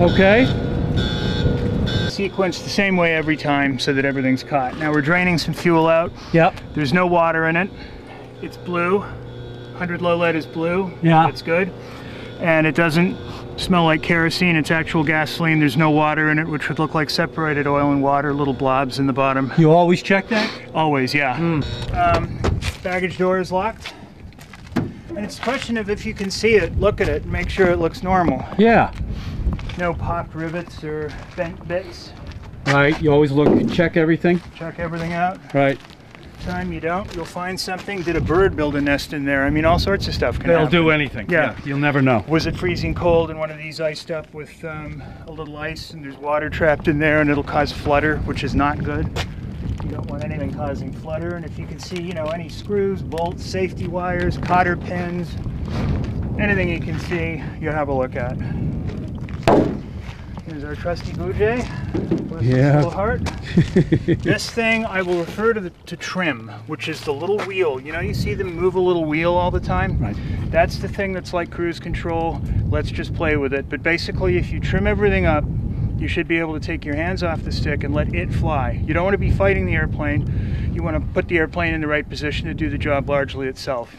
Okay. Sequenced the same way every time so that everything's caught. Now we're draining some fuel out. Yep. There's no water in it. It's blue. 100 low lead is blue. Yeah. That's good. And it doesn't smell like kerosene. It's actual gasoline. There's no water in it, which would look like separated oil and water, little blobs in the bottom. You always check that? Always, yeah. Baggage door is locked. And it's a question of if you can see it, look at it, and make sure it looks normal. Yeah. No popped rivets or bent bits. Right, you always look, check everything? Check everything out. Right. Time you don't, you'll find something. Did a bird build a nest in there? I mean, all sorts of stuff can They'll happen. do anything. Yeah, you'll never know. Was it freezing cold in one of these iced up with a little ice and there's water trapped in there and it'll cause flutter, which is not good. You don't want anything causing flutter. And if you can see, you know, any screws, bolts, safety wires, cotter pins, anything you can see, you have a look at. Here's our trusty bougie. Yeah. Little heart. This thing I will refer to trim, which is the little wheel. You know, you see them move a little wheel all the time? Right. That's the thing that's like cruise control. Let's just play with it. But basically, if you trim everything up, you should be able to take your hands off the stick and let it fly. You don't want to be fighting the airplane. You want to put the airplane in the right position to do the job largely itself.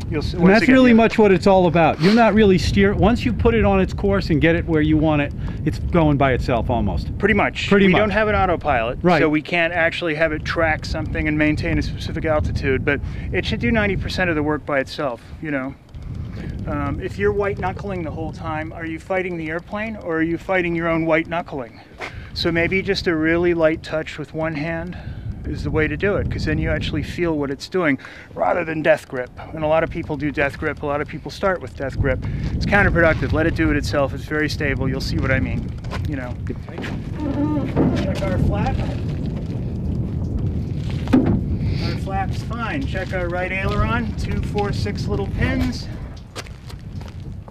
You'll see, and that's really much what it's all about. You're not really once you put it on its course and get it where you want it, it's going by itself almost. Pretty much. We don't have an autopilot, right. So we can't actually have it track something and maintain a specific altitude, but it should do 90% of the work by itself, you know. If you're white knuckling the whole time, are you fighting the airplane or are you fighting your own white knuckling? So maybe just a really light touch with one hand is the way to do it, because then you actually feel what it's doing rather than death grip. And a lot of people do death grip, a lot of people start with death grip. It's counterproductive. Let it do it itself. It's very stable. You'll see what I mean. You know. Check our flap. Our flap's fine. Check our right aileron. 2, 4, 6 little pins.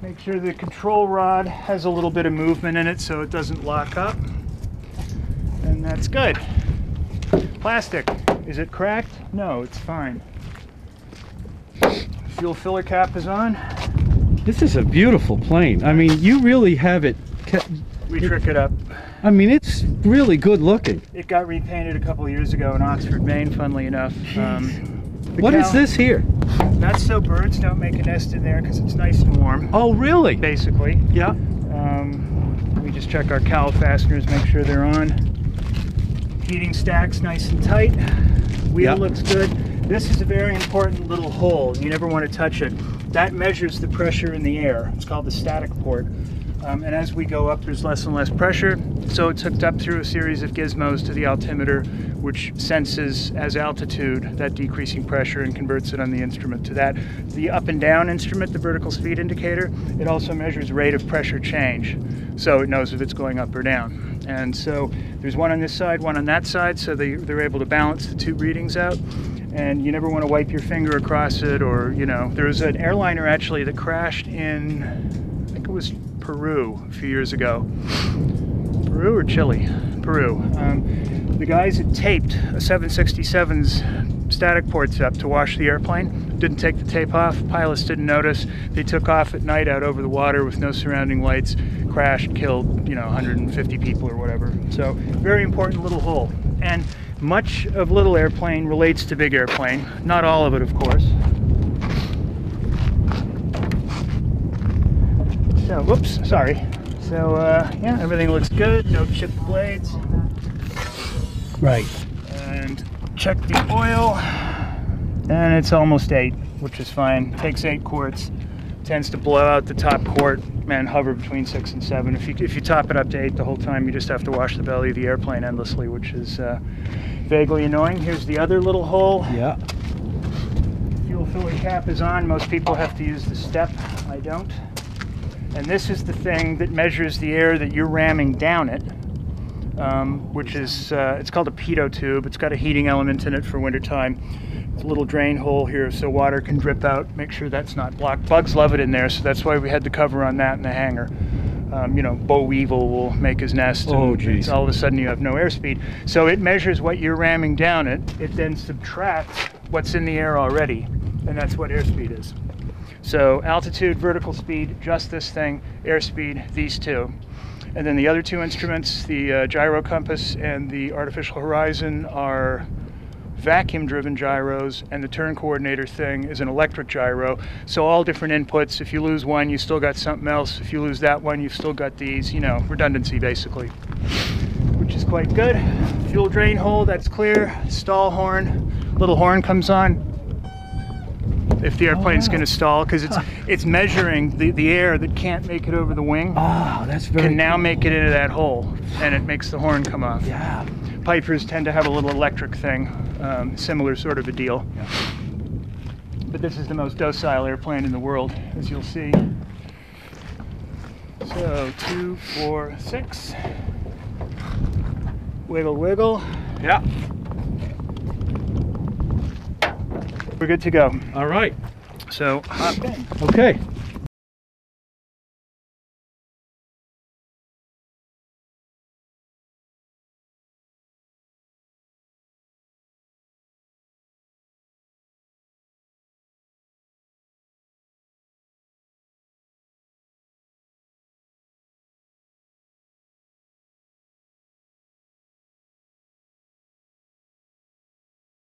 Make sure the control rod has a little bit of movement in it so it doesn't lock up. And that's good. Plastic. Is it cracked? No, it's fine. Fuel filler cap is on. This is a beautiful plane. I mean, you really have it. We trick it up. I mean, it's really good looking. It got repainted a couple of years ago in Oxford, Maine, funnily enough. What is this here? That's so birds don't make a nest in there because it's nice and warm. Oh, really? Basically. Yeah. We just check our cowl fasteners, make sure they're on. Heating stacks nice and tight. Wheel looks good. This is a very important little hole. You never want to touch it. That measures the pressure in the air. It's called the static port. And as we go up, there's less and less pressure. So it's hooked up through a series of gizmos to the altimeter, which senses as altitude that decreasing pressure and converts it on the instrument to that. The up and down instrument, the vertical speed indicator, it also measures rate of pressure change. So it knows if it's going up or down. And so there's one on this side, one on that side, so they're able to balance the two readings out. And you never want to wipe your finger across it, or, you know, there was an airliner actually that crashed in, I think it was Peru a few years ago. Peru or Chile? Peru. The guys had taped a 767's static ports up to wash the airplane. Didn't take the tape off. Pilots didn't notice. They took off at night out over the water with no surrounding lights. Crashed, killed, you know, 150 people or whatever. So very important little hole. And much of little airplane relates to big airplane. Not all of it, of course. So, whoops, sorry. So, yeah, everything looks good. No chipped blades. Right. And check the oil. And it's almost 8, which is fine. Takes 8 quarts. Tends to blow out the top quart and hover between 6 and 7. If you top it up to 8 the whole time, you just have to wash the belly of the airplane endlessly, which is vaguely annoying. Here's the other little hole. Yeah. Fuel filler cap is on. Most people have to use the step. I don't. And this is the thing that measures the air that you're ramming down it, which is, it's called a pitot tube. It's got a heating element in it for wintertime. It's a little drain hole here so water can drip out. Make sure that's not blocked. Bugs love it in there, so that's why we had the cover on that in the hangar. You know, boll weevil will make his nest. Oh, geez. All of a sudden you have no airspeed. So it measures what you're ramming down it. It then subtracts what's in the air already, and that's what airspeed is. So altitude, vertical speed, just this thing, airspeed, these two. And then the other two instruments, the gyro compass and the artificial horizon, are vacuum driven gyros, and the turn coordinator thing is an electric gyro. So all different inputs. If you lose one, you still got something else. If you lose that one, you've still got these, you know, redundancy basically, which is quite good. Fuel drain hole, that's clear. Stall horn, little horn comes on if the airplane's going to stall, because it's measuring the air that can't make it over the wing. Oh, that's very can now cool. make it into that hole, and it makes the horn come off. Yeah. Pipers tend to have a little electric thing, similar sort of a deal. Yeah. But this is the most docile airplane in the world, as you'll see. So 2, 4, 6. Wiggle, wiggle. Yeah. We're good to go. All right. So hop in. Okay.